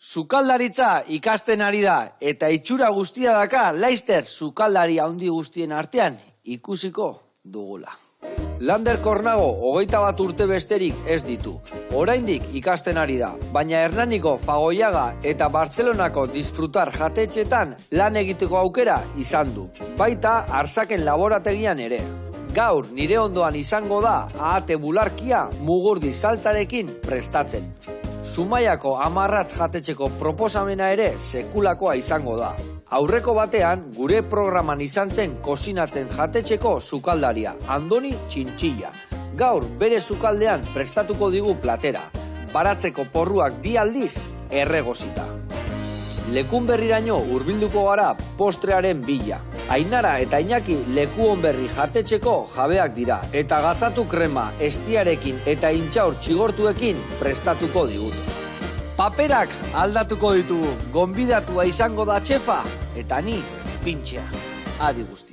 Sukaldaritza ikasten ari da eta itxura guztia daka Laster sukaldari handi guztien artean ikusiko dugula. Lander Kornago 21 urte besterik ez ditu. Oraindik ikasten ari da, baina Hernaniko Fagoiaga eta Bartzelonako Disfrutar jatetxetan lan egiteko aukera izan du. Baita Arsaken laborategian ere. Gaur nire ondoan izango da ahate bularkia Mugurdi saltzarekin prestatzen. Zumaiako Amarratz jatetxeko proposamena ere sekulakoa izango da. Aurreko batean, gure programan izan zen kozinatzen jatetxeko sukaldaria, Andoni Txintxilla. Gaur bere sukaldean prestatuko digu platera. Baratzeko porruak 2 aldiz erregozita. Lekunberriraino hurbilduko gara postrearen bila. Ainara eta Iñaki Lekuonberri jatetxeko jabeak dira. Eta gatzatu krema, estiarekin eta intxaur txigortuekin prestatuko digute. Paperak aldatuko ditugu, gonbidatua izango da txefa, eta ni pintxea. Adi guztiok.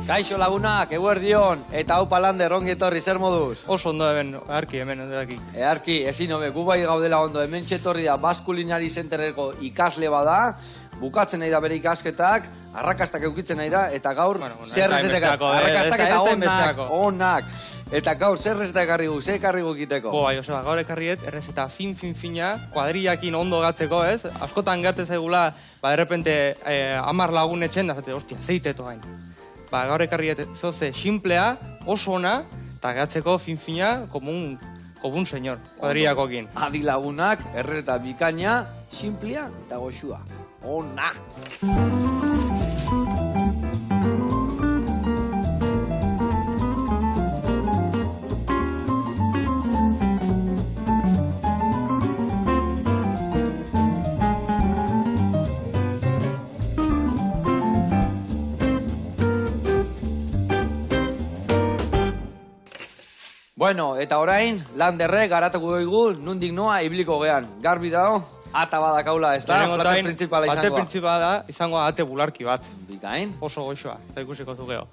Kaixo lagunak, eguerdion, eta hau Lander ongi etorri, zer moduz? Oso ondo hemen, earki hemen, ondaki. Earki, ezin hobe, gu bai gaudela ondo, hemen txetorri da Baskulinari Centerreko ikasle bada, bukatzen nahi da bere ikasketak, arrakastak eukitzen nahi da, eta gaur zer rezetak, arrakastak eta onak. Eta gaur zer rezetak ekarri gu, zer ekarri gu egiteko? Bai, Joseba, gaur ekarriet, errezeta fina, kuadrillakin ondo gatzeko, ez? Askotan gertez zaigula, derrepente 10 lagun etxen, da zate, hostia, zeiteto hain. Gaur ekarriet zoze simplea, oso ona, eta gatzeko fina, como un señor, kuadrillakokin. Adi lagunak, errezeta bikaina, simplea eta goxua. Ona! Bueno, eta orain, Landerrek garatuko dugu, nundik noa ibiliko gean. Garbi dago, ata badakaula, ez da? Plate principala izango. Plate principala izango ahate bularki bat. Bikain? Oso goxoa, eta ikusiko zugeo.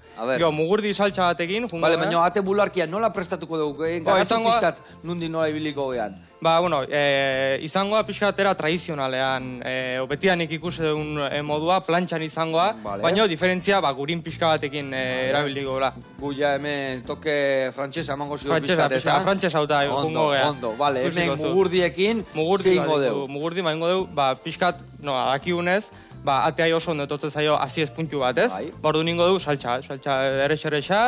Mugurdi saltsa batekin. Bale, baina ahate bularkia nola prestatuko dugu? Garatu pixkat nundik noa ibiliko gean. Izangoa pixkatera tradizionalean, betianik ikusi dugun modua, plantxan izangoa, baina diferentzia gurin pixka batekin erabiliko gula. Guia hemen toke frantsesa emango zidu pixkateta. Frantsesa hauta jungo geha. Ondo, bale, hemen mugurdiekin zingo dugu. Mugurdi maingo dugu, pixkat, dakigunez, ateai oso ondo etotzen zaio aziez puntu bat, ez? Bordu ningo dugu saltsa erexa,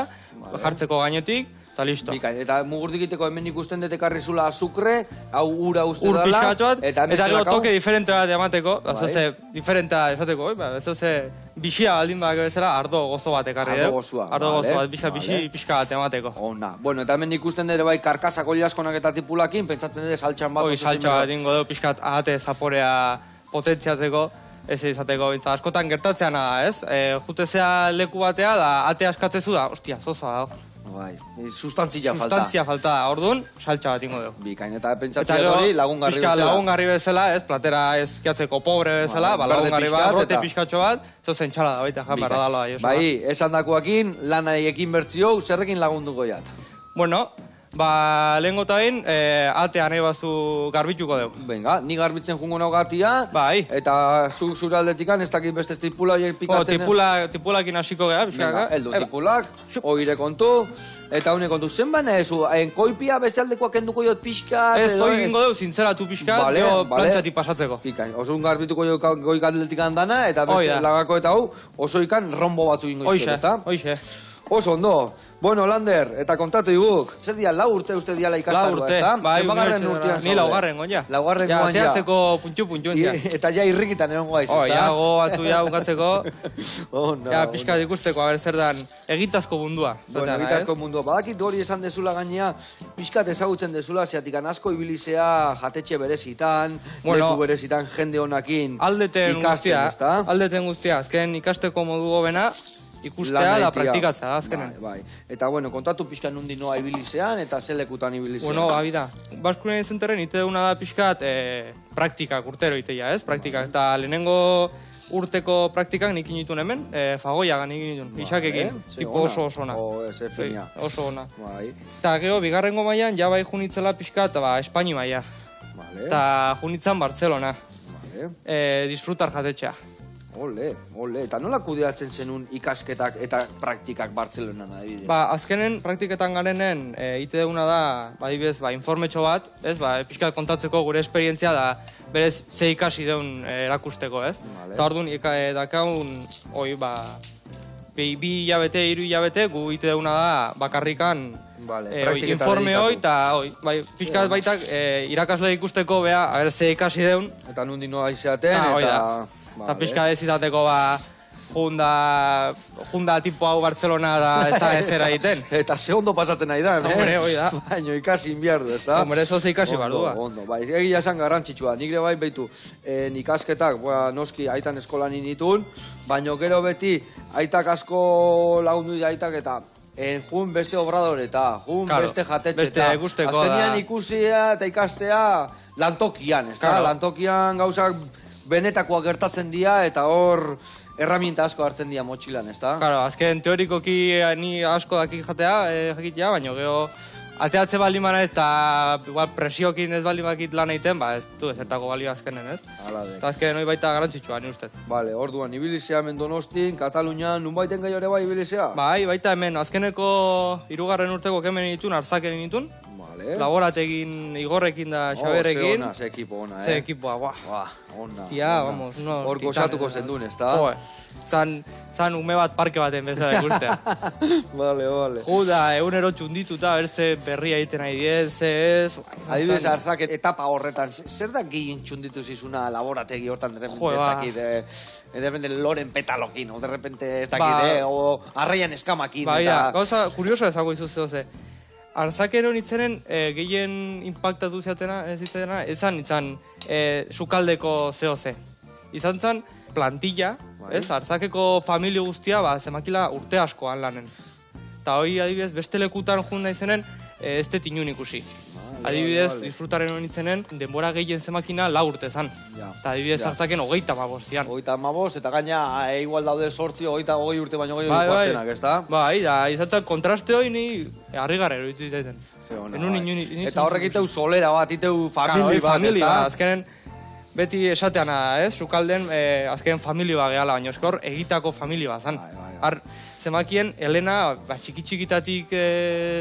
jartzeko gainetik, eta listo. Eta mugurdik iteko hemen ikusten detekarri zula azukre, hau ura uste dala. Ur pixkat bat, eta toke diferente bat emateko, diferentea esateko, bixia baldin bat bezala ardo gozo bat ekarri. Ardo gozua. Ardo gozo bat, pixka bat emateko. Ona. Bueno, eta hemen ikusten dere bai karkasako ilaskonak eta tipulakin, pentsatzen dere saltxan bat. Saltxa bat dingo dugu pixkat ahate zaporea potentziatzeko, ez izateko, askotan gertatzea nada, ez? Jutezea leku batea, da ate askatzezu da, ostia, zozoa dago. Sustantzia falta. Sustantzia falta, orduan, saltsa bat ingo dugu. Bikain, eta pentsatzea hori lagungarri bezala. Lagungarri bezala, ez, platera ez kiatzeko pobre bezala, lagungarri bat, brote pixkatxo bat, zozen txala da baita, barra daloa. Bai, esan dakoakin, lanaiekin bertzio, zerrekin lagunduko jat? Bueno, lehengo eta bain, atea nahi bazu garbituko dugu. Venga, ni garbitzen jungo nau gatia, eta zure aldetikan ez dakit beste tipula horiek pikatzen. Tipulakin hasiko geha, pixkaka. Eldu tipulak, oire kontu, eta hune kontu, zen baina ezu, koipia beste aldekoak enduko jot pixka. Ez, hoi gingo dugu, zintzeratu pixka, plantxatik pasatzeko. Pikain, oso garbituko jot goik aldetikan dana, eta beste lagako eta hau, oso ikan rombo batzu gingo izkio, ezta? Hoixe. Oso ondo. Bueno, Lander, eta kontatu iguk. Zer dia, 4 urte uste diala ikastaroa, ez da? Bai, ni 4. goia. 4. goia. Ja, ateatzeko puntu. Eta ja irrikitan egon guaiz, ez da? Ja, batzu ja bukatzeko. Ja, pixka ikusteko, a ber, zer dan, egitazko mundua. Bueno, egitazko mundua. Badakit hori esan dezula gainea, pixkat ezagutzen dezula, zeatikan asko ibilizea jatetxe berezitan, leku berezitan, jende honakin ikasten, ez da? Aldeten guztia, azken ikasteko modu gobena, ikustea Lan da egitea. praktikatzea, azkenen. Bai. Eta, bueno, kontatu pixka nundi noa ibilizean, eta zelekutan ibilizean. Bueno, abida. Baskunen zenterren ite duguna da pixkat praktikak urtero iteia, ez? Praktikak. Eta lehenengo urteko praktikak nik initun hemen, fagoiagan nik initun, isakekin. Tipo oso ona. Ze fina. Oso ona. Bai. Eta gero, bigarrengo mailan, ja bai junitzela pixkat, Espaini maila. Vale. Eta junitzan Bartzelona. Vale. Disfrutar jatetxea. Ole. Eta nola kudeatzen zenun ikasketak eta praktikak Bartzelonan adibidez? Ba, azkenen praktiketan garenen, ite duguna da, adibidez, informetxo bat, ez, pixkat kontatzeko gure esperientzia da, berez, ze ikasi deun erakusteko, ez? Vale. Eta orduan, dakaun, bi hilabete, 3 hilabete, gu ite duguna da, bakarrikan, Vale, informe hoi, eta pixkat baitak irakasle ikusteko, bea, ze ikasi deun. Eta nundi noa izaten, eta... Eta pixka ez izateko, junda tipo hau Bartzelona da ez da ezera egiten. Eta ze ondo pasatzen nahi da, Hombre, hoi da. Baina ikasi inbiardu, ez da? Hombre, zoze ikasi bardua. Ondo, bai, egia esan garrantzitsua. Nik ere bai behitu, ikasketak, noski aitan eskolan initun, baina gero beti aitak asko lagundu dira aitak eta jun beste obradore eta jun beste jatetxe eta azkenian ikusia eta ikastea lantokian, ez da? Lantokian gauzak benetakoak gertatzen dira eta hor erraminta asko hartzen dira motxilan, ez da? Claro, azken teorikoki ni asko daki jakitea, baina gero ateatze baldin mana eta presiokin ez baldin bakit lan egiten, ez du ezertako balio azkenen, ez? Eta azken hori baita garantzitsua, ni ustez. Vale, orduan, ibilizea hemen Donostin, Katalunian, nun baiten gai hori bai ibilizea? Bai, baita hemen, azkeneko 3. urteko kemen ditun, arzaken ditun. Laborategin, Igorrekin da, Xaberekin. Ze ekipo ona, Ze ekipoa, ona. Hostia, vamos, no. Hor gozatuko zendun, ez da? Zan ume bat parke baten bezala ikustea. Vale. Juda, egunero txundituta, berze berria egiten nahi diez, ez... Adibidez, arzak etapa horretan, zer da gehien txunditu zizuna laborategi hortan, de repente loren petalokin, o de repente ez dakit, o arraian eskamakin. Bai, gauza, kurioso ezago izuze, ze. Arzakero nitzenen gehien impactatu ziatena, izan sukaldeko zehoze. Izan zen plantilla, Arzakeko familio guztia, zemakila urte askoan lanen. Eta hori adibidez, beste lekutan jun naizenen, ez dut inun ikusi. Adibidez, disfrutaren honitzenen, denbora gehien zemakina 4 urte zan. Eta adibidez, Arzaken 35 zian. 35, eta gaina, igual daude 8, 20 urte baino gehiago ikuastenak, ez da? Bai, izaten kontraste hori ni harri gara eruditu izaten. Eta horrek iteu solera bat, iteu famili bat, ez da? Azkenen, beti esateana, ez? Sukalden, azkenen famili bat gehala, baina eskor egitako famili bat zan. Zemakien, Elena, txiki-txikitatik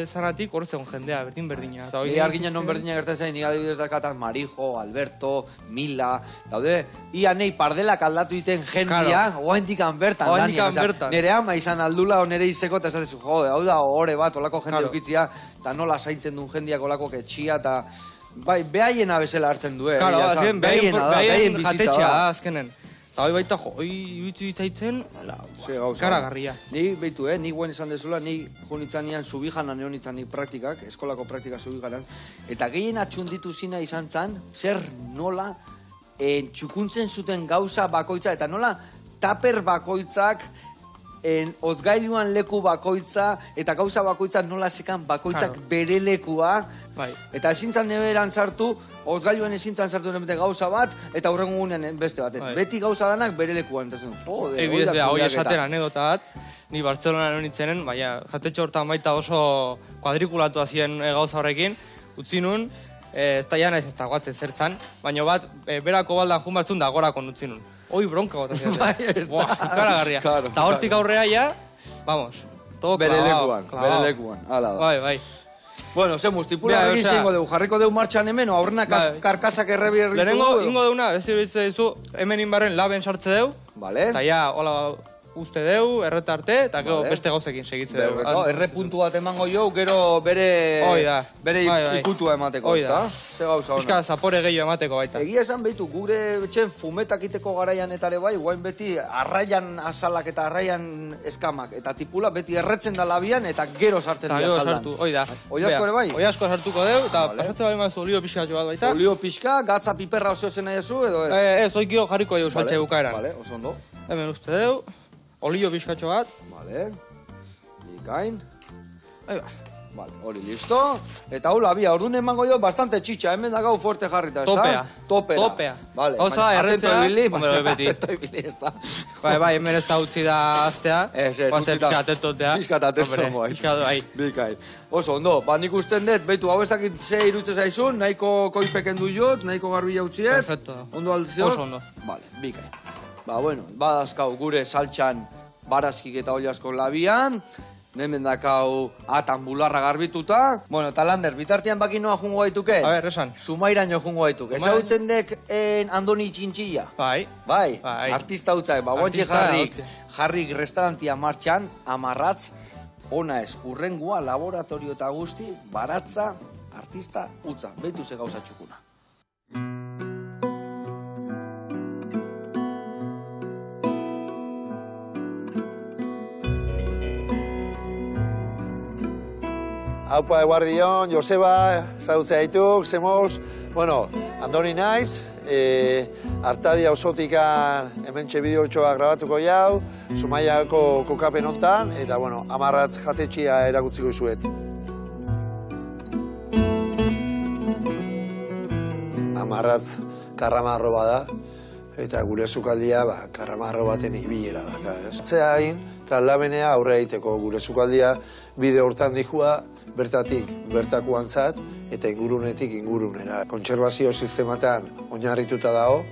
zanatik, hor zegoen jendea, berdina. Ni arginen non berdina gertatzen, nik adibidez dakatan Marijo, Alberto, Mila, daude, ia nei pardelak aldatu iten jendia, oaindikan bertan. Nere ama izan aldula, nere izeko, eta esatezu, jode, hau da, ore bat, olako jende ukitzia, eta nola zaintzen duen jendiak olako ketxia, eta bai, behaiena bezala hartzen du, behaien jatetxea, azkenen. Eta hori baita, ibitu ditaitzen, karagarria. Ni, behitu, ni guen esan dezula, ni jonitzan nian Zubijanan egon nitzan praktikak, eskolako praktika Zubijanan, eta gehien atxunditu zina izan zan, zer nola txukuntzen zuten gauza bakoitza, eta nola taper bakoitzak, ozgailuan leku bakoitza, eta gauza bakoitzak nola sekan bakoitzak bere lekua, eta ezintzan neberan sartu, ozgailuan ezintzan sartu gauza bat, eta hurrengo gunean beste bat. Beti gauza danak bere lekuan. Ebidez beha, hoi esaten anedota bat, ni Bartzelonan honitzenen, jatetxo hortan baita oso kuadrikulatu azien gauza horrekin, utzi nun, ez da jana ez da guatzen zertzan, baina bat, berako baldan jun batzun da gorakon utzi nun. Hoi bronka bat aziatzen. Karagarria. Eta hortik aurrea ja, vamos, todo clavado. Bere lekuan, ala da. Bai. Bueno, zemuz, tipula egin zingo dugu, jarriko dugu martxan hemen, o aurrenak karkasak errebierritu. Lehenengo, ingo deuna, ez dizu, hemen inbarren laben sartze deu. Eta ja, hola, uste deu, erretarte, eta gero beste gauzekin segitze deu. Erre puntu bat emango jo, gero bere ikutua emateko, ez da? Ze gauza hona. Piska zapore gehiago emateko baita. Egia esan behitu, gure betxen fumetak iteko garaian etare bai, guain beti arraian asalak eta arraian eskamak, eta tipula beti erretzen da labian, eta gero sartzen dira saldan. Oi asko ere bai? Oi asko sartuko deu, eta pasatzen bali mazu olio pixka bat baita. Olio pixka, gatza piperra oso zen nahi ezu, edo ez? Ez, oikio jarriko jau saltxe bukaeran. Vale, oso ondo. Hemen uste deu. olio bizkatxo bat. Vale. Bikain. Ahí ba. Vale, hori listo. Eta hau labia, orduan emango jo bastante txitxa, hemen da gau fuerte jarrita, ez da? Topea. Topera. Vale, Gauza, erretzea. Hombre, beti. Atento ibili, ez da. Bai, hemen ez da utzi da aztea. Utzi da. Piskat atentotea. Bikain. Oso, ondo, nik usten dut, behitu, hau ez dakit ze irutze zaizun, nahiko koipeken du jot, nahiko garbila utziet. Perfecto. Ondo altzio? Oso ondo. Vale, bikain. Bueno, badazkau gure saltxan barazkik eta oliasko labian, hemen dakau atan bularra garbituta. Bueno, eta Lander, bitartean baki noa jungo gaituke? A ber, esan. Sumairaino jungo gaituke. Ezagutzen dek Andoni Txintxilla? Bai. Artista hutzak, guantxe jarrik restaurantia martxan, amarratz, ona ez, urrengua, laboratorio eta guzti, baratza, artista hutza. Behitu ze gauza txukuna. Haupa eguardion, Joseba, zautzea dituk, zemoz, bueno, Andoni naiz, Artadia auzotikan hementxe bideotxoa grabatuko jau, Zumaiako kokapen hontan, eta, bueno, amarratz jatetxia erakutziko izuet. Amarratz karramarro bada, eta gure sukaldia karramarro baten ibilera daka, ez? Atzea hain, eta aldabenea aurre egiteko gure sukaldia bide hortan dihua, bertatik bertakoantzat eta ingurunetik ingurunera. Kontserbazio sistematan oinarrituta dago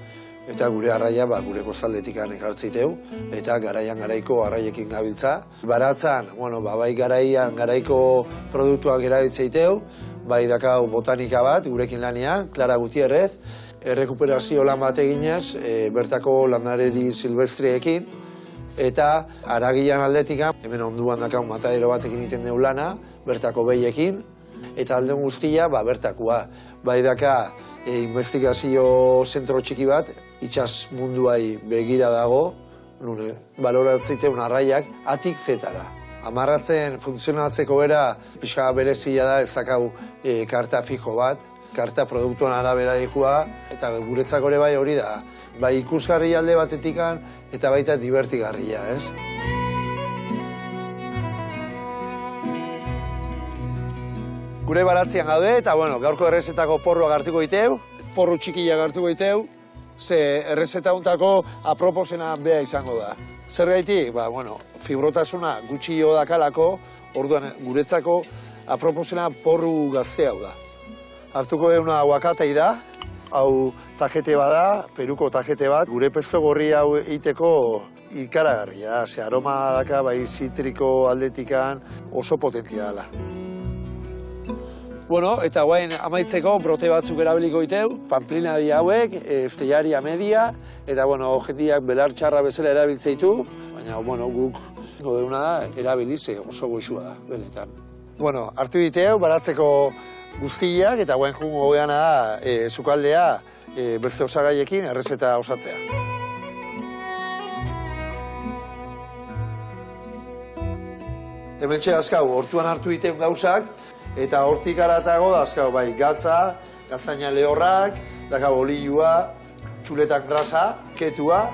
eta gure arraia gure kostaldetik ekartziteu eta garaian garaiko arraiekin gabiltza. Baratzan, bai garaian garaiko produktuak erabiltzeiteu, bai dakau botanika bat gurekin lanean, Clara Gutierrez, errekuperazio lan bat eginez bertako landareri silvestriekin, eta aragian aldetikan, hemen onduan dakau mataero batekin iten deu lana, bertako behiekin, eta alden guztia bertakoa. Bai daka investigazio zentro txiki bat, itxas munduai begira dago, baloratziteun arraiak atik zetara. Amarratzen funtzionatzeko era, pixka berezia da ez dakau karta fijo bat, karta produktuan arabera dikua, eta guretzako ere bai hori da. Bai ikusgarri alde batetikan, eta baita divertigarria, ez? Gure baratzean gaude, eta gaurko errezetako porrua gartuko iteu, porru txikia gartuko iteu, ze errezeta hontako aproposena bea izango da. Zer gaitik? Fibrotasuna gutxio dakalako, orduan guretzako aproposena porru gazte hau da. Hartuko deuna aguakatei da, hau tajete bada, peruko tajete bat, gure pesto gorri hau eiteko ikaragarria, ze aroma daka bai zitriko aldetikan oso potentia dela. Eta guain amaitzeko brote batzuk erabiliko iteu, pamplina di hauek, estellaria media, eta jendiak belar txarra bezala erabiltzeitu, baina guk godeuna erabilize oso goxua da, benetan. Hartu diteu, baratzeko guztiak, eta guain jungo geana da sukaldea beste osagaiekin errezeta osatzea. Hementxe azkau, hortuan hartu diteun gauzak, eta hortik aratago dazkau bai gatza, gaztaina lehorrak, dakau olioa, txuletak grasa, ketua,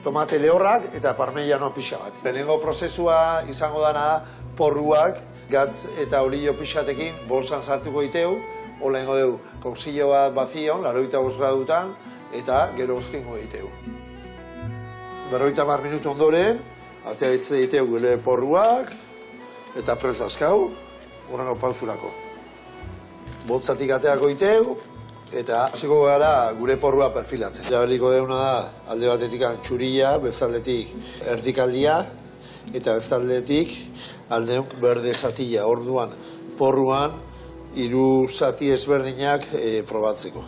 tomate lehorrak eta parmellano pixa bat. Lehenengo prozesua izango dana porruak, gatz eta olio pixatekin bolsan sartuko iteu, lehenengo deu koksillo bat bazion, 85 gradutan, eta gero ostingo iteu. 50 minutu ondoren, atea hitze iteu gure porruak, eta prest dazkau, horrengo pausurako. Botzatik ateako iteu, eta hasiko gara gure porrua perfilatzen. Erabiliko deuna da, alde batetik txurilla, bezaldetik erdikaldia, eta bezaldetik aldeun berde zatila. Orduan, porruan, 3 zati ezberdinak probatzeko.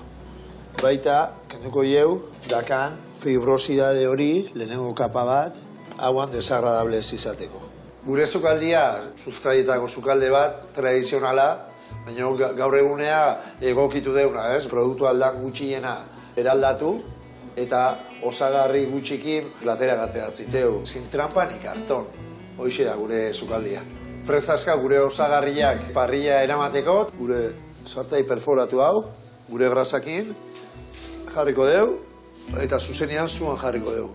Baita, kenduko ieu, dakan fibrosidade hori, lehenengo kapa bat, hauan desagradable ez izateko. Gure sukaldia, sustraietako sukalde bat, tradizionala, baina gaur egunea egokitu deuna, ez? Produktu aldan gutxiena eraldatu, eta osagarri gutxikin platera gateatziteu. Sin trampa ni karton, hoxe da gure sukaldia. Prezazka gure osagarriak parrilla eramateko, gure sartai perforatu hau, gure grasakin jarriko deu, eta zuzenean zuan jarriko deu.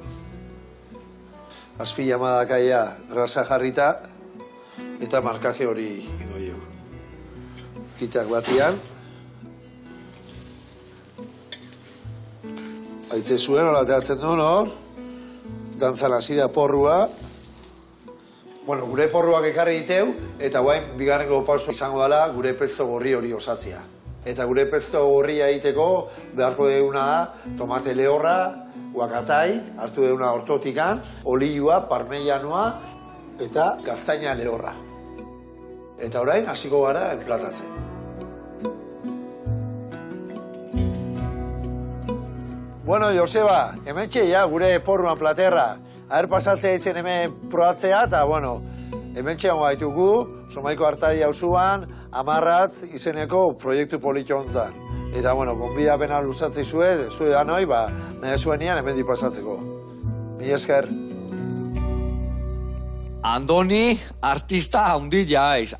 azpila dakaia grasa jarrita, eta markaje hori ingo dugu. Kitak batian. Haitze zuen, hori ateratzen duen hor. Dantzan hasi da porrua. Bueno, gure porruak ekarri diteu, eta guain bigarrengo pauso izango dela gure pesto gorri hori osatzea. Eta gure pesto gorria egiteko beharko duguna da tomate lehorra, guakatai, hartu duguna ortotikan, olioa, parmellanoa eta gaztaina lehorra. Eta orain hasiko gara enplatatzen. Bueno, Joseba, hemen txeia gure porruan platerra. Aher pasatzea izen hemen probatzea, eta, bueno, hemen txeango gaitugu, Somaiko Artadi hauzuan, Amarratz izeneko proiektu politxo hontan. Eta, bueno, gonbidapena luzatzei zue danoi, nahi zuenian hemen pasatzeko. Mila esker. Andoni, artista haundi jaiz,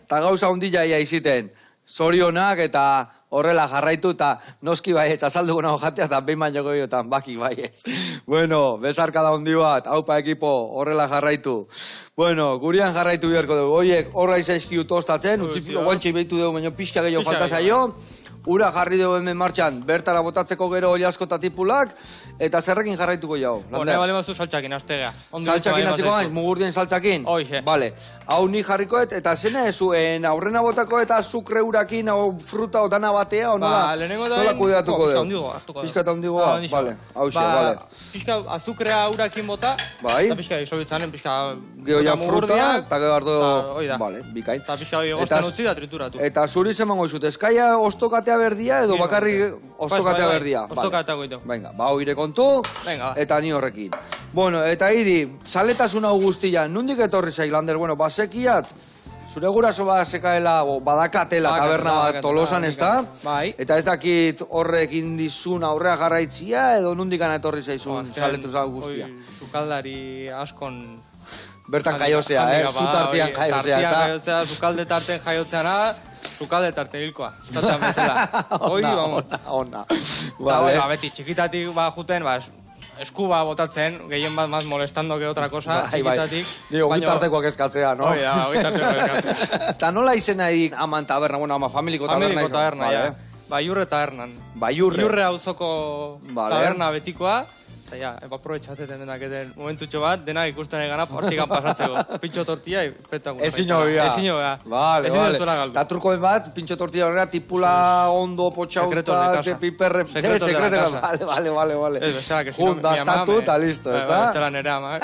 eta gauza haundi jaia iziten. Zorionak eta horrela jarraitu eta noski baietz, azalduko nago jatea eta behin baino goiotan baki baietz. Bueno, bezarkada handi bat, haupa ekipo, horrela jarraitu. Bueno, gurian jarraitu biharko dugu. Oiek, horra izaizkiu tostatzen, utzipiko guantxei behitu dugu, baino pixka gehiago falta zaio. Ura jarri dugu hemen martxan, bertara botatzeko gero oli asko eta tipulak, eta zerrekin jarraituko jau. Hone, bale maztu saltxakin, aztega. Saltxakin hasiko gain, mugurdien saltxakin? Hoixe. Bale, hau ni jarrikoet, eta zene zuen aurrena botako eta azukre urakin, hau fruta o dana batea, o nola? Lehenengo da... Nola kudeatuko dugu? Pixka eta hundigoa, bale, hauxe, bale. Pixka azukrea urakin bota, eta pixka isobitzanen, pixka... Geo ja fruta, eta gero hartu... Bale, bikain. Eta pixka egozten utzi da trituratu. Eta zuri zemango izut, eskaia ostokatea berdia edo bakarri ostokatea berdia? Ostokatea goitu. Venga, ba, hoire kontu, eta ni horrekin. Bueno, eta hiri, saletasun hau guztia, nundik etorri zailander, bueno, basekiat, zure guraso basekaela, badakatela taberna bat Tolosan, ez da? Bai. Eta ez dakit horrek indizun aurrea jarraitzia, edo nundik etorri zaizun saletuz hau guztia? Sukaldari askon... Bertan jaiozea, zutartian jaiozea, ez da? Tartian jaiozea, sukalde tarten jaiozeana, sukalde tarte hilkoa. Zaten bezala. Ona. Vale. Beti, txikitatik juten, esku botatzen, gehien bat maz molestando que otra cosa, txikitatik. Digo, gitartekoak eskatzea, no? Gitartekoak eskatzea. Eta nola izena egin aman taberna, bueno, ama familiko taberna? Familiko taberna, ja. Baiurre tabernan. Baiurre? Baiurre auzoko taberna betikoa. Eta ja, aprobetxatzen denak eden momentutxo bat, denak ikusten egana hortikan pasatzeko. Pintxo tortilla, espetakular. Ezin hobia. Ezin hobia. Vale, vale. Eta trukoen bat, pintxo tortilla horrela, tipula ondo, potxauta, piperre... Sekretos de la casa. Vale. Ez, bestela, que si no, mi amame... eta listo, ez da? Bestela nere amak.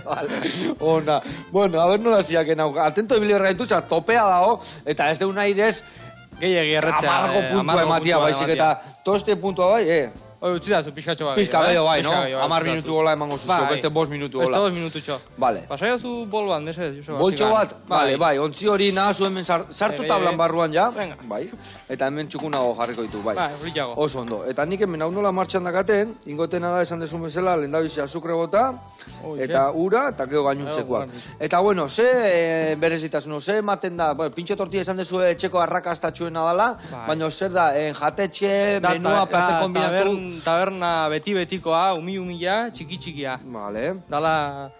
Vale. Ona. Bueno, a ver nola ziak enau. Atento ibili erraitutxa, topea dao, eta ez deun airez... Gehiagi erretzea. Amargo puntua ematia, baizik, eta toste puntua bai, Oi, utzi da, zu pixkatxo bat. Pixka gehiago bai, no? 10 minutu gola emango zuzu, beste 5 minutu gola. Beste 2 minututxo. Vale. Pasaia zu bol bat, nese, Joseba. Boltxo bat? Vale, bai, ontzi hori nahazu hemen sartu tablan barruan ja. Bai. Eta hemen txukunago jarriko ditu, bai. Bai, britago. Oso ondo. Eta nik hemen hau nola martxan dakaten, ingotena da esan desun bezala, lehendabizi azukre bota, eta ura, eta gero gainuntzekoak. Eta bueno, ze berezitasun, ze ematen da, pintxo tortilla esan dezu etxeko arrakastatxuena dala, baina zer da, jatetxe, menua, plate kombinatu... Taberna beti-betikoa, umi-umila, txiki-txikia. Vale. Dala,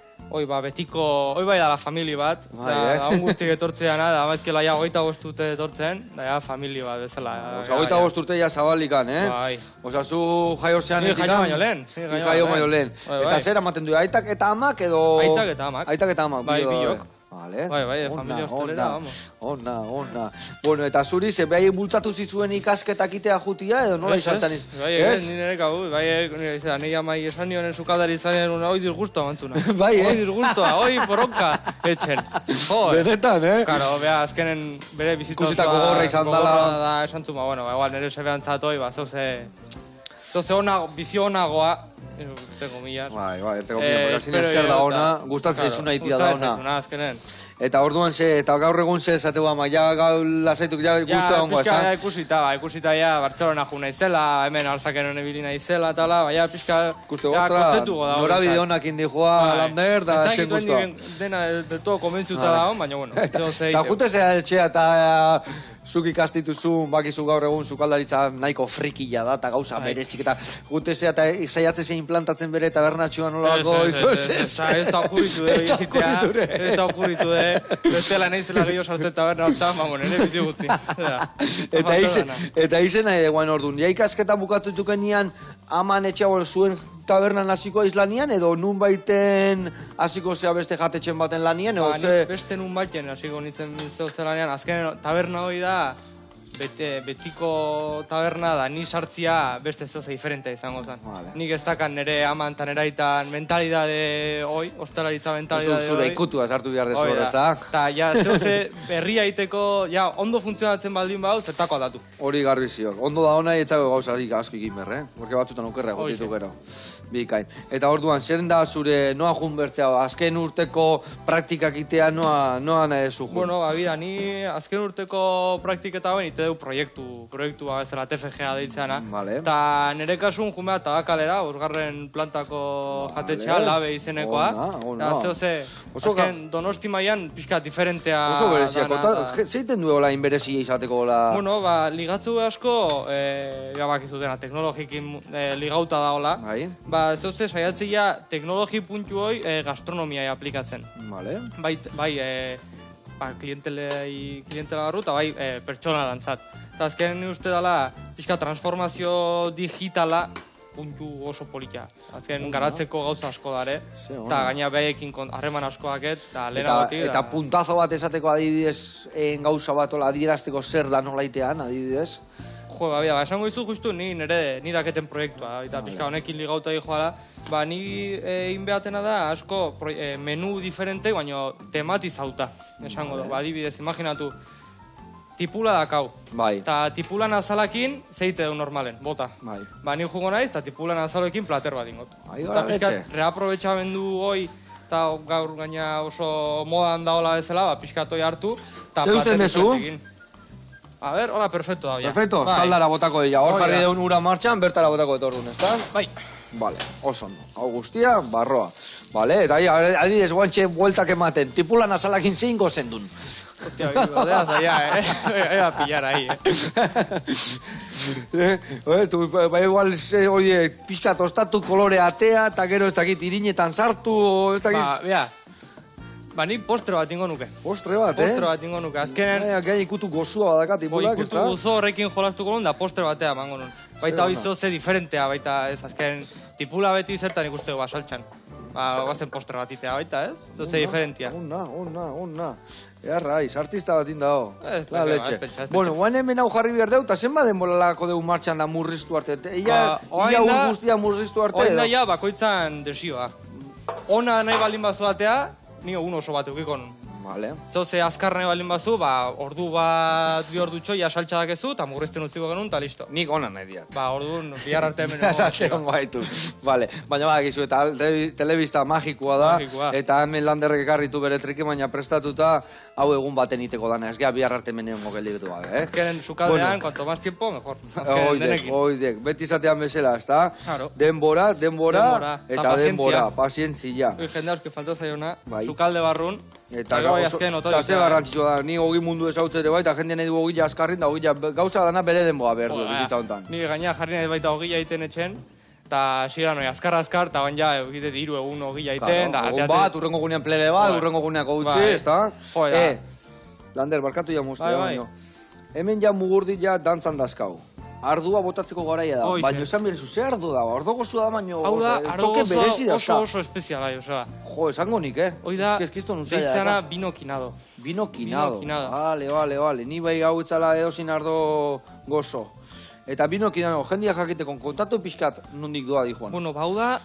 betiko, bai dala famili bat. Haun guztik etortzeana, da maizkela ja 25 urte etortzen, da ja famili bat bezala. Osa, 25 urte ja zabalikan, Bai. Osa, zu jaiozean etikan. Ni jaio baino lehen. Ni jaio baino lehen. Eta zer amaten du, aitak eta amak edo... Aitak eta amak. Aitak eta amak. Bai, bilok. Vale. Bai, familia hostelera, vamos. Ona. Bueno, eta zuri, ze behai bultzatu zitzuen ikasketak itea jutia, edo nola izaltan iz? Bai, nire kau, nire amai esan nionen sukaldari izanen una, hoi disgusto amantzuna. Bai, Hoi disgustoa, hoi porronka, etxen. Benetan, Karo, beha, azkenen bere bizitza... Kusitako gorra izan dala. Da, esan zuma, bueno, igual nire sebean txatoi, zoze bizio onagoa, tengo millas. Bai, tengo millas, porque así zer da ona, gustatzen zaizuna itia da ona. Gustatzen zaizuna, azkenen. Eta orduan eta gaur egun ze esateu ama, ja gaur lasaituk, ja guztu egongo, ez da? Ja, ikusita, ja, Bartzelona ju naizela, hemen alzaken ebili naizela, tala, baina pixka, kontentuko da. Norabide honak indihua, lander, da etxen guztua. Ez da dena del todo konbentzuta da, baina, bueno. Eta jutezea etxea eta zuk ikastituzun, bakizu gaur egun sukaldaritza nahiko frikila da, eta gauza berezik, eta jutezea eta zaiatzen zein implantatzen bere tabernatxoan nolako izo, ez da okurritu ez da okurritu bestela nahizela gehiago sartzen taberna hortan, nire bizi guzti. Eta izen nahi deguan orduan, ja ikasketa bukatu ditukenean aman etxago zuen tabernan hasiko izlanian, edo nun baiten hasiko zea beste jatetxen baten lanian, edo ze... Beste nun baiten hasiko nintzen zelanean, azken taberna hori da, betiko taberna da, ni sartzia beste zoze diferentea izango zen. Nik ez dakan nire aman eta nire aitan mentalidade hoi, ostalaritza mentalidade hoi. Zure ikutua sartu behar dezu hori, ez da? Eta, ja, zoze berria iteko, ja, ondo funtzionatzen baldin bau, zertako aldatu. Hori garbi ziok. Ondo da hona etzako gauza asko ikin berre, porque batzutan okerra egotitu gero. Bikain. Eta orduan, zer da zure noa jun bertzea, azken urteko praktikak itea noa nahi zu jun? Bueno, bida, ni azken urteko praktiketa hoen ite du proiektua bezala TFG-a deitzeana. Eta nire kasun jumea tabakalera, osgarren plantako jatetxea, labe izenekoa. Eta zehoze, azken Donosti mailan pixka diferentea. Oso bereziak, zeiten du hola inberezia izateko hola? Bueno, ligatzu asko, bakizutena, teknologikin ligauta da hola. Zehoze, saiatzea teknologi puntu hoi gastronomia aplikatzen. Bai, klientela barru eta bai pertsona dantzat. Eta azken ni uste dela pixka transformazio digitala puntu oso politia. Azken garatzeko gauza asko dare. Eta gaina behaiekin harreman asko daket. Eta puntazo bat esateko adibidez gauza bat adierazteko zer da nolaitean adibidez? Jo, esango izu justu ni daketen proiektua, eta pixka honekin ligauta joala, ni egin behatena da asko menu diferente, baina tematizauta, esango du, adibidez, imaginatu, tipula dakau, eta tipulan azalakin zeite du normalen, bota. Ni jugo naiz, eta tipulan azaloekin plater bat ingot. Eta pixka reaprovechamendu hoi, eta gaur gaina oso modan daola bezala, pixka toi hartu, eta plater diferentekin. A ver, hola, perfecto da. Perfecto, saldara botako dira. Hor jarri deun ura martxan, bertara botako etorrun, ez da? Bai. Vale, oso ondo. Hau guztia, barroa. Vale, eta adibidez guantxe bueltak ematen. Tipulan azalakin zein gozen dun. Hostia, godeaz aia, eba pillar ahí, Tu, igual, oie, pixka tostatu kolore atea, eta gero ez dakit irinetan sartu, ez dakit... Ni postre bat ingo nuke. Postre bat, Postre bat ingo nuke. Azkenen... Gain ikutu gozua badaka tipulak, ez da? Ikutu gozo horrekin jolastuko nun da postre batea mango nun. Baita hori ze diferentea, baita ez azken tipula beti zertan ikusteko basaltxan. Guazen postre bat itea baita, ez? Doze diferentia. Una. Raiz, artista bat indao. La leche. Bueno, guan hemen hau jarri behar deu, eta zenba denbolalako deu martxan da murriztu arte. Ia guztia murriztu arte. Oain da ja bakoitzan desioa. Ona nahi balin bazu batea, ni un oso bat eukikon. Zoze azkar nahi balin bazu, ordu bat, 2 ordutxo, ja saltxadak ezu, eta murrizten utziko genuen, eta listo. Nik ona nahi diat. Orduan, bihar arte hemen egon. Baina gizu, eta telebista magikoa da, eta hemen Landerrek ekarritu bere triki, baina prestatuta, hau egun baten iteko dana, ez geha bihar arte hemen egon geldibetu gabe, Keren sukaldean, cuanto más tiempo, mejor. Oidek, beti izatean bezala, ez da? Denbora, eta denbora, pazientzia. Jende hauski falta zaiona, sukalde barrun, eta ze garrantzitsua da, ni hogi mundu ezautzere bai, eta jende nahi du hogila askarrin, da hogila gauza dana bere denboa behar du, bizitza honetan. Ni gaina jarri nahi baita hogila egiten etxen, eta xira noi, azkar, eta baina egite 3 egun hogila egiten. Egun bat, urrengo gunean plege bat, urrengo guneako utzi, ez da? Lander, barkatu ja moztea, baino. Hemen ja mugurdi ja dantzan dazkau. Ardua botatzeko garaia da, baina esan berezu, ze ardu da, ardo gozua da, baina toke berezi da. Oso espeziala, osea. Jo, esango nik, Hoi da, deitzana vino quinado. Vino quinado. Vale. Ni bai gau itzala eozin ardo gozo. Eta vino quinado, jendia jakiteko, kontatu pixkat nondik doa di joan. Bueno, bau da,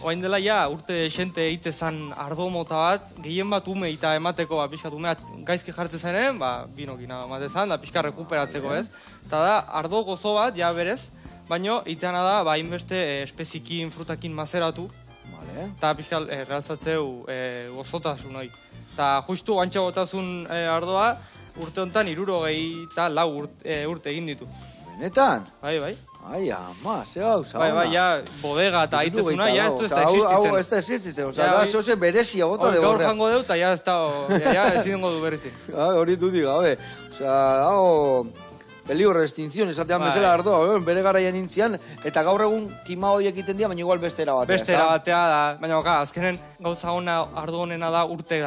oain dela ja, urte xente eitezan ardo mota bat, gehien bat ume eta emateko, pixkat umeat gaizki jartzen zenen, vino quinado ematezan, da pixka rekuperatzeko, ez? Eta da, ardo gozo bat, ja berez, baino, iteana da, inbeste espezikin, frutakin mazeratu, eta pixka realzatzeu gozotasun hori. Eta justu bantxa botazun ardoa, urte honetan 64 urte egin ditu. Benetan? Bai. Ai, ama, ze gauza. Bai, ja, bodega eta aitezuna, ja, ez da existitzen. Hau, ez da existitzen, oza, da, zoze berezia gota de gaur jango deu, eta ja, ez da, ja, ez idongo du berezi. Hori du diga, oza, hau, peligro extinción, esatean bezala ardoa, bere garaian intzian, eta gaur egun kima horiek egiten dira, baina igual beste erabatea. Beste erabatea da, baina azkenen gauza hona ardo honena da urte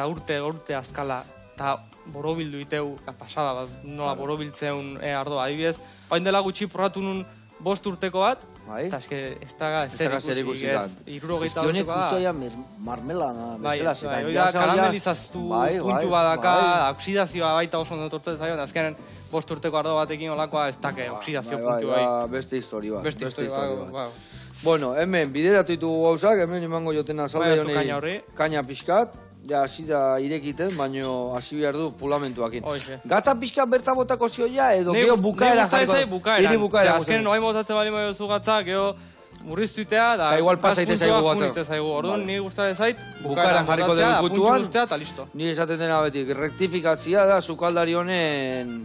azkala, eta borobildu iteu, pasada, nola borobiltzeun ardoa, adibidez, hain dela gutxi porratu nun 5 urteko bat, eta eske ez da zer ikusi, 60 urteko da. Usoia marmelana, bezala. Bai, karamelizaztu puntu badaka, oksidazioa baita oso ondo tortzen zaion, azkenen 5 urteko ardo batekin olakoa ez dake oksidazio puntu bai. Beste historia bat. Beste historia bat. Bueno, hemen bideratu ditugu gauzak, hemen emango jotena zalde honei kaina pixkat. Ja, hasi da irekiten, baino hasi behar du pulamentuakin. Gata pixka berta botako zioia, edo geho bukaera jarriko. Hiri bukaera. Azken noai botatzen bali maio zu gatza, geho murriztuitea, da igual pasaite zaigu gata. Orduan, ni gustatzen zait, bukaeran jarriko dugu gutuan, eta listo. Ni esaten dena betik, rektifikatzia da sukaldari honen...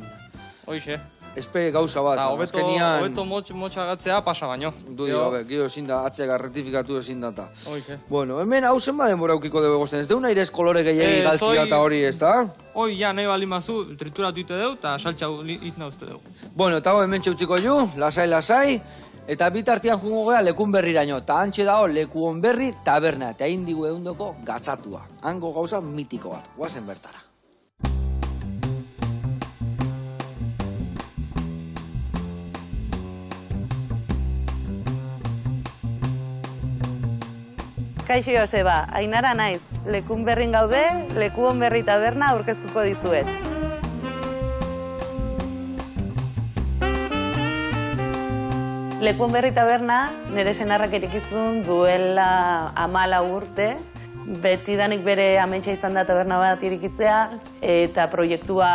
Hoixe. Espe gauza bat. Hobeto motxagatzea pasa baino. Gero ezin da, atzega rektifikatu ezin data. Bueno, hemen hau zenba denbora aukiko dugu gozen. Ez deun airez kolore gehiagi galtzia eta hori, ez da? Hoi, ja, nahi bali mazu, trituratu ite deu, eta saltxa izna uste deu. Bueno, eta hemen txautziko ju, lasai, eta bitartian jungo gea lekun berriraino. Eta antxe dago leku onberri taberna, eta indigu eundoko gatzatua. Hango gauza mitiko bat, guazen bertara. Kaixo Joseba, Ainara naiz, lekun berrin gaude, leku onberri taberna aurkeztuko dizuet. Leku onberri taberna nire senarrak irikitzun duela 14 urte, betidanik bere ametsa izan da taberna bat irikitzea, eta proiektua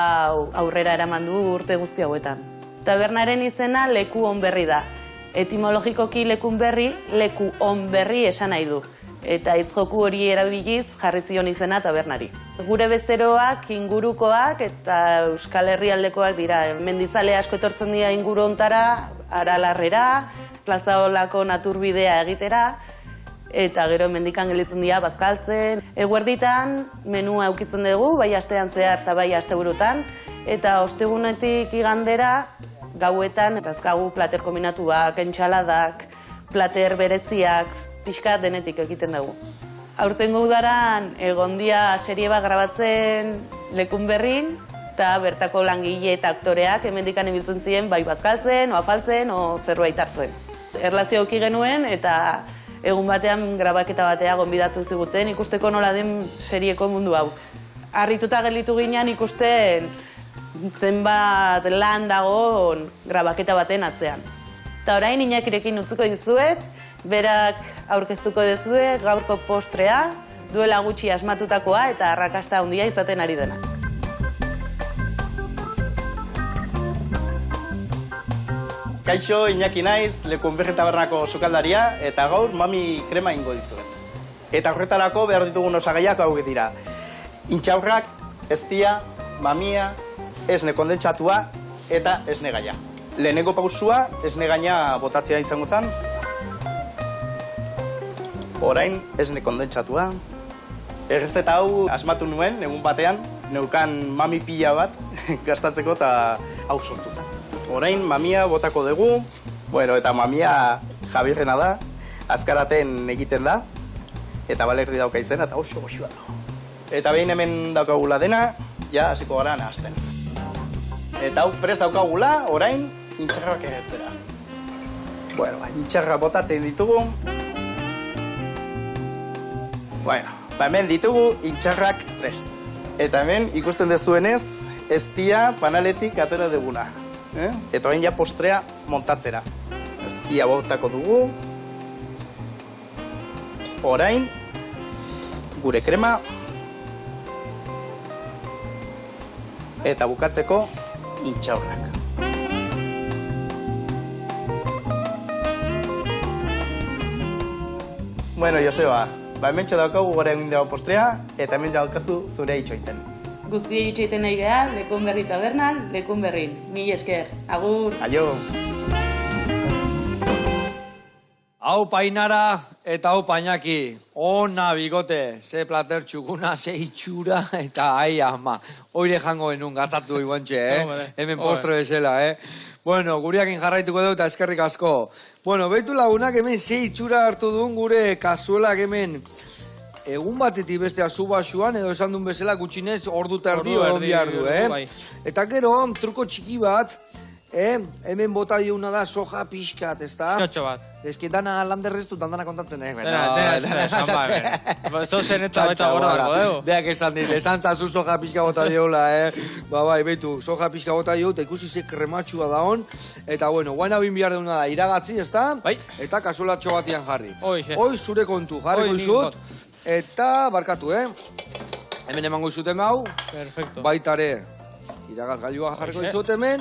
aurrera eraman du urte guzti hauetan. Tabernaren izena leku onberri da. Etimologikoki lekun berri, leku onberri esan nahi du. Eta hitz-joku hori erabiliz jarri zion izena tabernari. Gure bezeroak, ingurukoak eta Euskal Herrialdekoak dira. Mendizale asko etortzen dira inguru hontara, Aralarrera, Plazaolako naturbidea egitera, eta gero mendikan gelitzen dira bazkaltzen. Eguerditan menua eukitzen dugu, bai astean zehar eta bai asteburutan, eta ostegunetik igandera gauetan bazkagu plater kombinatuak, entxaladak, plater bereziak, pixka denetik egiten dugu. Aurtengo udaran egondia serie bat grabatzen lekun berrin, eta bertako langile eta aktoreak hemendikan ibiltzen ziren bai bazkaltzen, o afaltzen, o zerbait hartzen. Erlazio auki genuen eta egun batean grabaketa batea gonbidatu ziguten ikusteko nola den serieko mundu hau. Harrituta gelditu ginen ikusten zenbat lan dago grabaketa baten atzean. Eta orain Inakirekin utziko dizuet, berak aurkeztuko duzue gaurko postrea, duela gutxi asmatutakoa eta arrakasta handia izaten ari dena. Kaixo, Iñaki naiz, leku onberri tabernako sukaldaria, eta gaur mami krema ingo dizuet. Eta horretarako behar ditugun osagaiak hauek dira. Intxaurrak, eztia, mamia, esne kondentsatua eta esne gaia. Lehenengo pausua, esne gaina botatzea izango zen. Orain, esne kondentsatua. Errezeta hau asmatu nuen, egun batean, neukan mami pila bat gastatzeko eta hau sortu zen. Orain, mamia botako dugu, bueno, eta mamia Jabirrena da, azkaraten egiten da, eta balerdi dauka izena, eta oso goxua dago. Eta behin hemen daukagula dena, ja hasiko gara nahazten. Eta hau prest daukagula, orain, intxarrak egetzera. Bueno, intxarra botatzen ditugu. Bueno, hemen ditugu intxarrak prest. Eta hemen ikusten dezuenez, eztia panaletik atera duguna. Eta orain ja postrea montatzera. Eztia botako dugu. Orain, gure krema. Eta bukatzeko intxaurrak. Bueno, Joseba, hementxe daukagu gora egin dago postrea, eta hemen daukazu zure itxoiten. Guztiei itxoiten nahi geha, lekun berri tabernan, lekun berrin. Mil esker. Agur! Aio! Hau Painara eta hau Painaki. Ona bigote, ze plater txukuna, ze itxura, eta ai ama. Hoire jango benun gatzatu iguantxe, Hemen postre bezala, Bueno, gureakin jarraituko dut eta eskerrik asko. Bueno, behitu lagunak hemen ze itxura hartu duen gure kasuelak hemen. Egun batetik bestea subasuan, edo esan duen bezala gutxinez ordu terdi egon behar du, Eta gero, truko txiki bat, hemen bota diuna da soja pixkat, ezta? Pixkatxo bat. Ez que dana landerreztu, dana kontatzen, Zozen eta baita gora barko, dugu. Beak esan dit, esan zazu soja pixka bota diola, Bai, behitu, soja pixka bota dio, eta ikusi ze krematxua da hon. Eta, bueno, guain hau inbiar deuna da, iragatzi, ezta? Bai. Eta kasuelatxo batian jarri. Hoi, zure kontu, jarriko izut. Eta, barkatu, Hemen emango izut hau. Perfecto. Baitare, iragaz gailua jarriko izut hemen.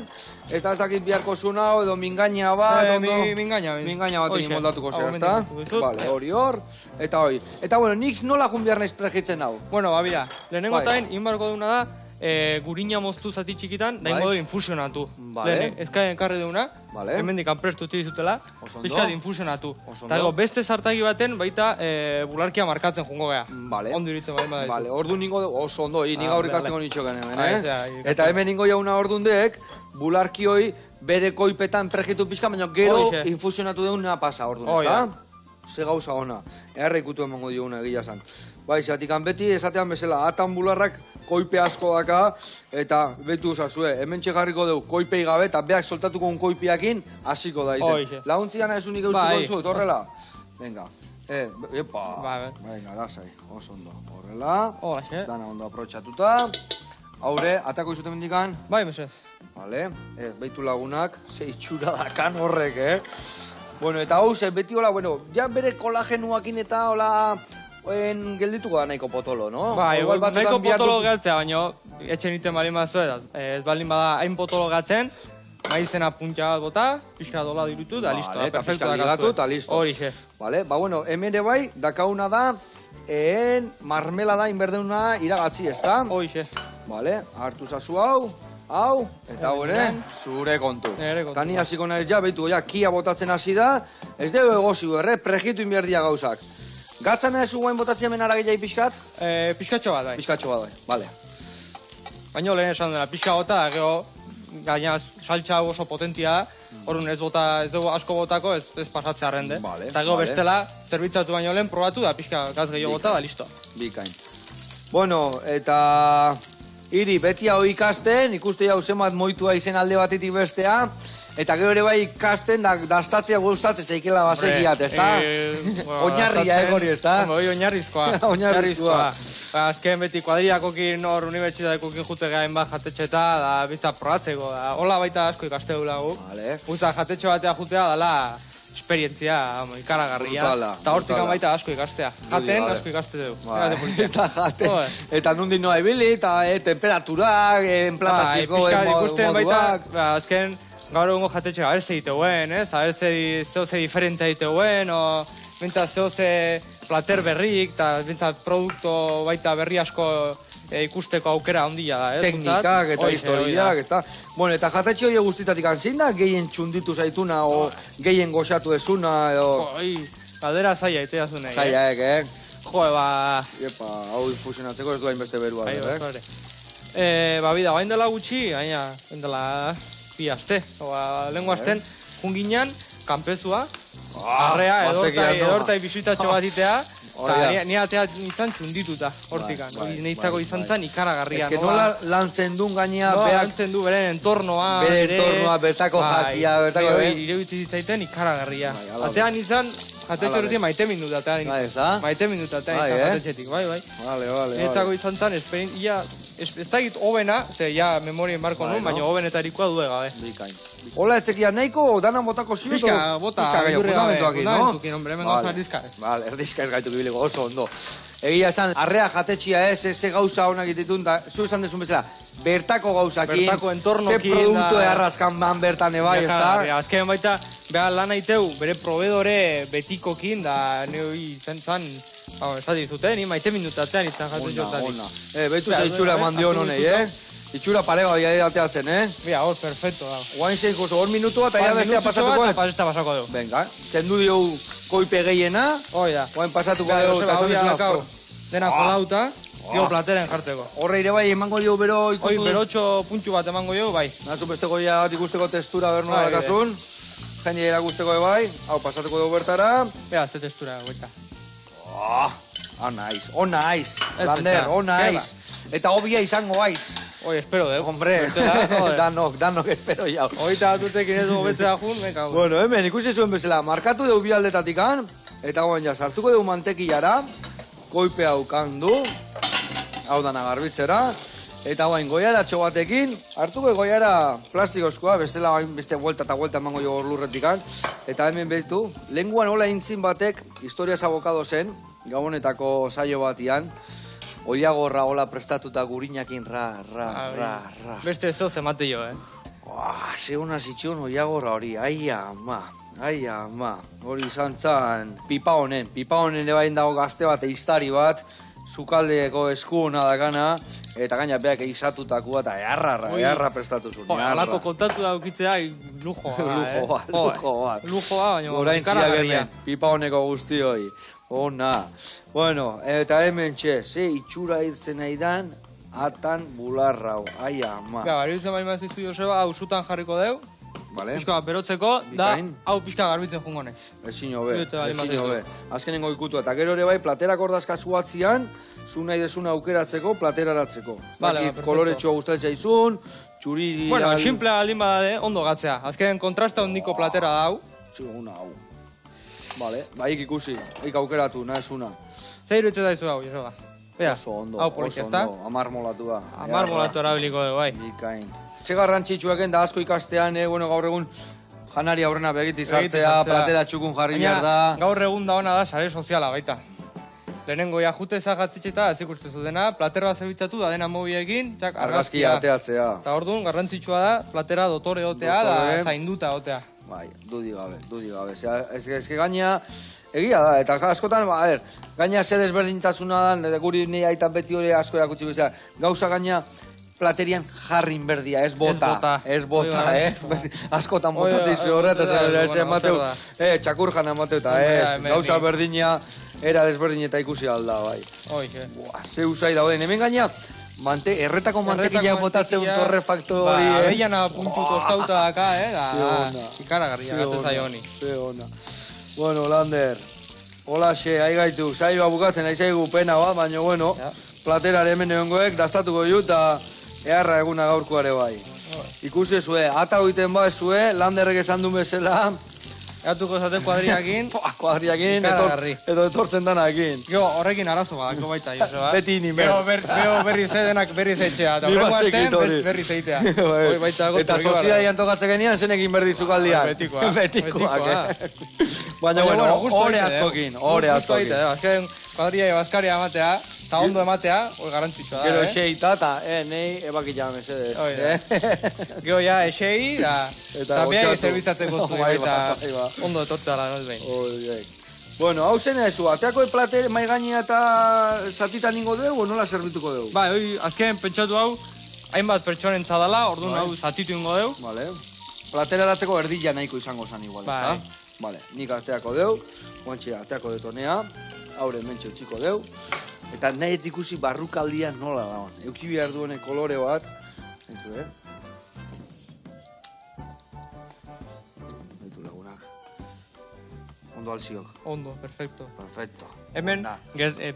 Eta ez dakit biharko zuna edo mingaina bat, mingaina bat egin moldatuko zera, ezta? Vale, hor, eta hori. Eta, bueno, nik nola jun behar naiz pregitzen hau? Bueno, babira, lehenengo tain, inbarko duna da, gurina moztu zati txikitan, da ingo du infusionatu. Lehen, ezkaien karri duna, hemendik anprestu utzi dizutela, pixkat infusionatu. Eta beste zartagi baten baita bularkia markatzen jungo gea. Ondo iritzen bali badaizu. Vale, ordu ningo oso ondo, nik aurrik aztengo nitxoken hemen, Eta hemen ningo jauna ordundek, bularkioi bere koipetan pregitu pixka, baina gero infusionatu deuna pasa ordun, ezta? Ze gauza ona, erra ikutu emango dioguna egia zan. Bai, zatikan beti esatean bezala, atan bularrak koipe asko daka, eta betu usazue, hemen txegarriko dugu koipei gabe, eta beak soltatuko un koipiakin, hasiko daite. Launtzian ez unik eustuko zut, horrela? Venga, venga, lasai, oso ondo, horrela, dana ondo aprotxatuta, haure, atako izute mendikan? Bai, mesez. Vale, behitu lagunak, ze itxura dakan horrek, Bueno, eta hau beti hola, bueno, ja bere kolagenuakin eta hola geldituko da nahiko potolo, no? Bai, nahiko potolo galtzea, baina etxen iten bali mazu ez baldin bada hain potolo gatzen, maizena puntxa bat bota, pixka dola dirutu, da listo, da perfecto da gaztu. Horixe. Vale, ba bueno, hemen ere bai, dakauna da, marmelada inberdeuna iragatzi, ez da? Horixe. Vale, hartu zazu hau, eta horren, zure kontu. Tani hasiko nahiz ja, behitu, kia botatzen hasi da, ez dugu egozi pregitu inberdia gauzak. Gatzan ez guen botatzen hemen aragilai pixkat? Pixkatxo bat, bai. Pixkatxo bat, bai, bale. Baina lehen esan dela, pixka bota, gero, gaina saltxa oso potentia da, horren ez dugu asko botako, ez pasatzea rende. Eta gero bestela, zerbitzatu baino lehen, probatu da, pixka gaz gehiago bota da, listo. Bikain. Bueno, eta... Iri, beti hau ikasten, ikuste jau zemat moitua izen alde batetik bestea, eta gero ere bai ikasten, dastatzea gustatzen zeikela basekiat, ezta? Oinarria egori, ezta? Oinarrizkoa. Oinarrizkoa. Azken beti kuadriakokin hor unibertsitatekokin jute gain bat jatetxeta, da bizta probatzeko, da hola baita asko ikaste gu. Gutza jatetxo batea jutea dala esperientzia ikaragarria. Eta hortik baita asko ikastea. Jaten asko ikaste dugu. Eta jaten. Eta nundi noa ibili, eta temperaturak, enplataziko moduak. Azken gaur egungo jatetxe, haber ze diteuen, haber ze diferente diteuen, o bintzat ze plater berrik, eta bintzat produkto baita berri asko ikusteko aukera handia da, Teknikak eta historiak, eta... Bueno, eta jatetxe hori guztitatik anzin da, gehien txunditu zaituna, o gehien goxatu ezuna, edo... Galdera zaila, itea zunei, Zailaek, Joe, ba... Iepa, hau infusionatzeko ez duain beste berua, Ba, bida, bain dela gutxi, baina, bain dela bi aste, lehenko asten, junginan, kanpezua, arrea, edortai bisuitatxo bat itea, eta ni atea nintzen txundituta, hortikan. Nehitzako izan zen ikaragarria. Ez que nola lantzen duen gainea... Lantzen du beren entornoa... Bere entornoa, bertako jakia, bertako... Irebitzi zitzaiten ikaragarria. Atean izan, jatetxe horretik maite minuta, maite minuta, jatetxetik, bai. Nehitzako izan zen, ez da egit hobena, ze ja memorien barko nun, baina hobenetarikoa dude gabe. Hola, etxekia nahiko, danan botako ziutu? Pixka, bota, fundamentuakin, hombre, hemen gauza erdizka. Vale, erdizka ez gaitu biliko, oso ondo. Egia esan, arrea jatetxia ze gauza honak ditun, da, zu esan desun bezala, bertako gauzakin, bertako entornokin, ze produktu errazkan ban bertan ebai, ez da? Azken baita, behar lan aiteu, bere proveedore betikokin, da, neoi zen, ez da dizute, ni maite minutatean izan jatetxotatik. Betu zaitxura eman dion honei, Itxura pareba bia ateatzen, Bia, hor, perfecto, da. Guain zein gozo, hor minutua eta ya bestea pasatuko. Eta pasako dugu. Venga, kendu diogu koipe gehiena. Hoi da. Oain pasatuko Ja, dugu. Joseba, eta hau esan dakau, bezala, dena kolauta, gio plateren jartzeko. Horre ere bai emango dio bero Hoi, ikutu. berotxo puntxu bat emango jo, bai. Nazu beste goia bat ikusteko testura bernu Bai, dakazun. Jende erakusteko bai. Hau pasatuko dugu bertara. Bea, ze testura, guaita. Naiz. Ez Lander, pentsa. naiz. Eta hobia izango aiz. Hoi, espero, Hombre, danok espero jau. Hoita batutekin ez dugu betzea jun, venga. Bueno, hemen ikusi zuen bezala, markatu dugu bi aldetatikan, eta goen ja, sartuko dugu mantekillara, koipe haukan du, hau dana garbitzera, eta goen goiaratxo batekin, hartuko goiara plastikozkoa, bestela bain beste vuelta eta vuelta emango jo lurretikan, eta hemen behitu, lenguan hola intzin batek, historias abokado zen, gabonetako saio batian, oiagorra hola prestatuta gurinakin ra. Beste zoz emate jo, Ze hona zitxun oiagorra hori, ai ama, hori izan zan pipa honen ere bain dago gazte bat, eiztari bat, zukaldeko eskuna dakana, eta gaina beak eizatutakua, eta eharra prestatu zuen. Alako kontatu daukitzea, lujoa, Lujoa, baina orain ikaragarria. pipa honeko guzti hoi. Ona. Bueno, eta hemen txe, ze itxura irtzen nahi dan, atan bularrau, ai ama. Bariutzen bain mazizu Joseba, hau zutan jarriko deu, Vale? pixka bat berotzeko, da, Bikain. hau pixka garbitzen jungo naiz. Ezin hobe, Bete bali ezin ematen hobe. Azkenengo ikutu, eta gero ere bai, platerak ordazkatzu batzian, zu nahi desuna aukeratzeko, plateraratzeko. Vale, Dakit, perfecto. koloretxoa gustatzen zaizun, txuriri... Bueno, simplea aldin badade, ondo gatzea. Azken kontrasta hondiko platera da hau. Ziguna hau. Vale, baik ikusi, baik aukeratu, nahi zuna. Zer iruditzen daizu hau, Joseba? Bea, Oso ondo, hau polizia, oso ezta? ondo, amarmolatua. Amarmolatu erabiliko dugu, bai. Bikain. Ze garrantzitsuaken da asko ikastean, bueno, gaur egun janari aurrena begiti sartzea, platera txukun jarri behar da. Gaur egun da ona da sare soziala baita. Lehenengo ja jute zagatzitxeta, ez ikusten dena, platera zerbitzatu da dena mobiekin, txak Argazkia ateatzea. Eta orduan, garrantzitsua da, platera dotore otea, Dotore. da zainduta otea. Bai, dudi gabe. Ez gaina, egia da, eta askotan, gaina ze desberdintasuna da, guri ni aitan beti hori asko erakutsi bezala. Gauza gaina, platerian jarrin berdia, ez bota. Askotan botatzi horretaz, ez emateu, txakurjan emateu, eta ez, gauza berdina, era desberdin eta ikusi alda, bai. Hoixe. Ze usai dauden, hemen gaina, erretako mantekila botatzen torrefaktori, Abellana puntu tostauta daka, ikaragarria, gatze zaio honi. Ze ona. Bueno, Lander, holaxe, aigaitu, saioa bukatzen aizaigu pena bat, baina bueno, platerare hemen egongoek, dastatuko ju, eta eharra eguna gaurkoare bai. Ikusi zue, ata hoiten ba zue, Landerrek esan du bezala, Gatuko zaten kuadriakin, kuadriakin, ikaragarri. edo etortzen danakin. Gero, horrekin arazo badako baita, Joseba. Beti ni mer. Gero berri zedenak berri zeitzea, eta horrengo artean berri zeitea. Hoi baita Eta soziaian tokatzen genian, zenekin berdi zukaldian. Betikoa. Betikoak, Baina, bueno, ore askokin, ore askokin. Azken kuadria bazkaria ematea, eta ondo ematea, hori garantzitsua da, Gero eseita, eta nei ebakila mesedez. Gero ja esei, eta behar zerbitzatzeko zuen, eta Bai. ondo etortzea la noz behin. Bueno, hau zen ezu, ateako plater maigainea eta zatitan ingo dugu, nola zerbituko dugu? Bai, hori azken pentsatu hau, hainbat pertsonen txadala, orduan hau zatitu ingo dugu. Vale. Plateraratzeko erdila nahiko izango zan igual, Bai. ezta? Vale, nik ateako dugu, guantxe ateako detonea, haure mentxe utxiko dugu, eta nahi ez ikusi barrukaldia nola dagoen. Euki behar duene kolore bat, entu, Entu lagunak. Ondo alziok. Ondo, perfecto. Perfecto. Hemen,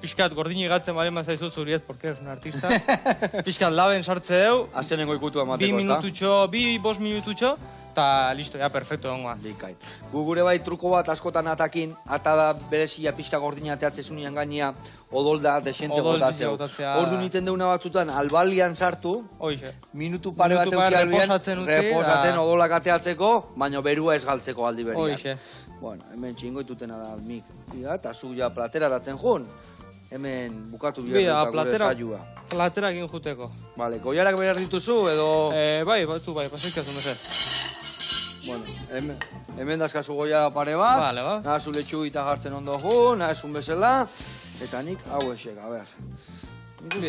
pixkat gordini gatzen bale mazaizu zuriet, porque eres un artista. Pixkat laben sartze deu, Azkenengo ikutu amateko, 2 minututxo, 2-5 minututxo, eta listo, ja, perfecto egongoa. Bikain. Gu gure bai truko bat askotan atakin, ata da berezia pixka gordina ateatze zunian gainea, odolda desente Odol botatzeu. botatzea. Ordu niten deuna batzutan albalian sartu, Hoixe. minutu pare bat Minutu pare euki albian, reposatzen utzi, reposatzen da. odolak ateatzeko, baina berua ez galtzeko aldi berian. Hoixe. Bueno, hemen txingoitutena da mik, eta zu ja plateraratzen jun, hemen bukatu Bida, bihar gure platera, saioa. platera egin juteko. Vale, goiarak behar dituzu edo... Bai, pasaikazu mesez. Bueno, hemen dazkazu goia pare bat, Vale, ba. nahazu letxugita jartzen ondo ju, nahazun bezala, eta nik hau esek, a ber.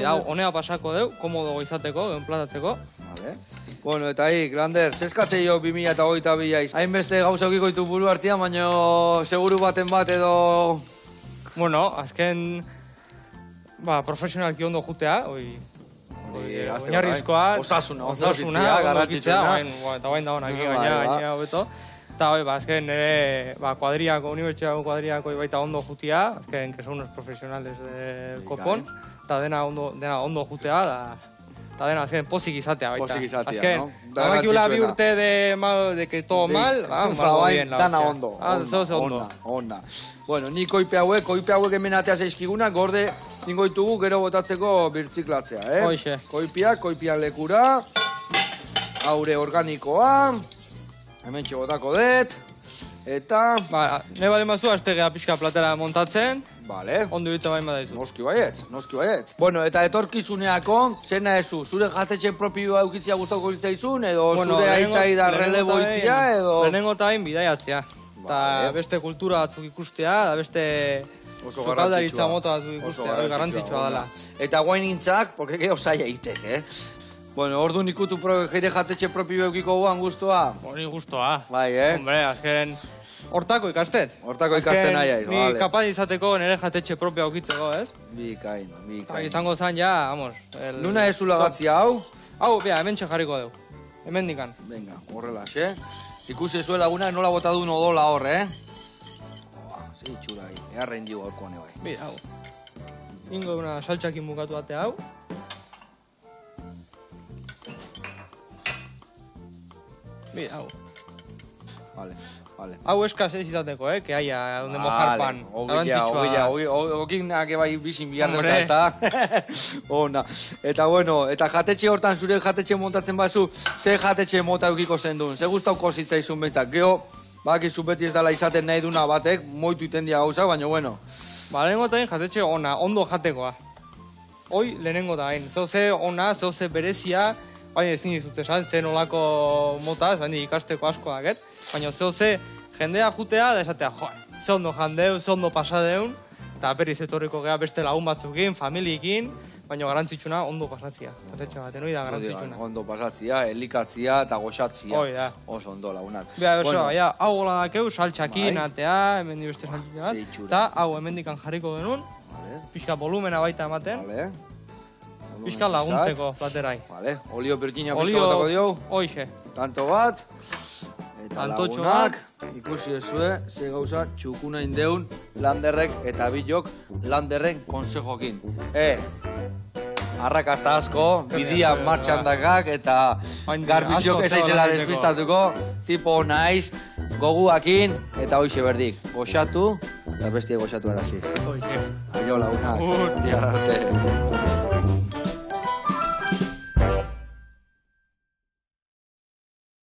Hau, honea pasako deu, komodo izateko, enplatatzeko. Vale. Bueno, eta hik, Lander, zeskatze jo 2022 hainbeste gauza okiko ditu buru artean, baina seguru baten bat edo... Bueno, azken, profesionalki ondo jutea, oinarrizkoa. Osasuna, garrantzitsua. Eta bain da honak, gaina hobeto. Eta azken nire kuadriako, unibertsitateko kuadriako baita ondo jutea, azken, que son unos profesionales del kopon, eta dena ondo jutea, eta dena azken pozik izatea baita. Pozik izatea, azken, no? Amakiula bi urte de que todo mal, malgo bien. Dana ondo. Onda. Bueno, ni koipe hauek hemen atea zaizkiguna, gorde ningo ditugu gero botatzeko birtziklatzea, Hoixe. Koipian lekura, haure organikoa, hemen botako dut, eta... Ne bale mazu, aztegea pixka platera montatzen, Vale. ondo ditu bain badaizu. Noski baietz. Bueno, eta etorkizuneako, zena ezu, zure jatetxe propioa eukitzia gustauko ditzaizun, edo zure aitai da relebo itzia, edo... Lehenengo eta bain bidaiatzea. Eta beste kultura batzuk ikustea, da beste sukaldaritza mota batzuk ikustea, garrantzitsua dela. Eta guain nintzak, porque geho zaila itek, Bueno, orduan ikutu jire jatetxe propio eukiko guan guztua. Hori guztua. Bai, Hombre, azken... Hortako ikasten. Hortako ikasten nahi, Ni kapaz izateko nire jatetxe propio aukitzeko, ez? Bikain. Izango zan, ja, vamos. Nuna ez ulagatzia hau? Hau, hemen jarriko dugu. Hemen dikan. Venga, horrela, Ikusi zuen laguna nola bota duen odola hor, Ze itxura, eharren digu horko hone bai. Bi, hau. Ingo una saltxakin bukatu bate hau. Bi, hau. Vale. Hau eskaz ez izateko, que haya donde mojar pan. Ogik nake bai bizin bihar dut, eta... Ona. Eta bueno, eta jatetxe hortan, zure jatetxe montatzen bazu, ze jatetxe mota eukiko zendun, ze guztauko zitzaizun behitzak. Geho, bakizu beti ez dela izaten nahi duna batek, moitu itendia gauza, baina bueno. Lehenengo eta jatetxe ona, ondo jatekoa. Hoi, lehenengo eta hain. Zoze ona, zoze berezia, baina ezin dizut esan, ze nolako motaz, baina ikasteko asko daket. Baina zoze jendea jutea, da esatea, ze ondo jandeu, ze ondo pasadeun, eta berriz etorriko geha beste lagun batzukin, familiekin, baina garantzitsuna ondo pasatzia. Jatetxe baten, hori da garantzitsuna. Ondo pasatzia, elikatzia eta goxatzia. Hoi da. Oso ondo lagunak. Hau gola dakeu, saltxakin, atea, hemen di beste saltxakin bat, eta hau hemen dikan jarriko genuen, pixka volumena baita ematen, pixka laguntzeko platerai. Olio Virginia pixka batako diogu. Hoixe. Tanto bat. Eta Antotxo lagunak, ikusi ezue, ze gauza txukuna indeun Landerrek eta bilok Landerren konsejokin. Arrakasta asko, bidian martxan dakak eta garbiziok ez aizela despistatuko, tipo naiz, goguakin eta hoixe berdik. Goxatu, eta bestia goxatu arazi. Hoixe. Aio lagunak. Diararte.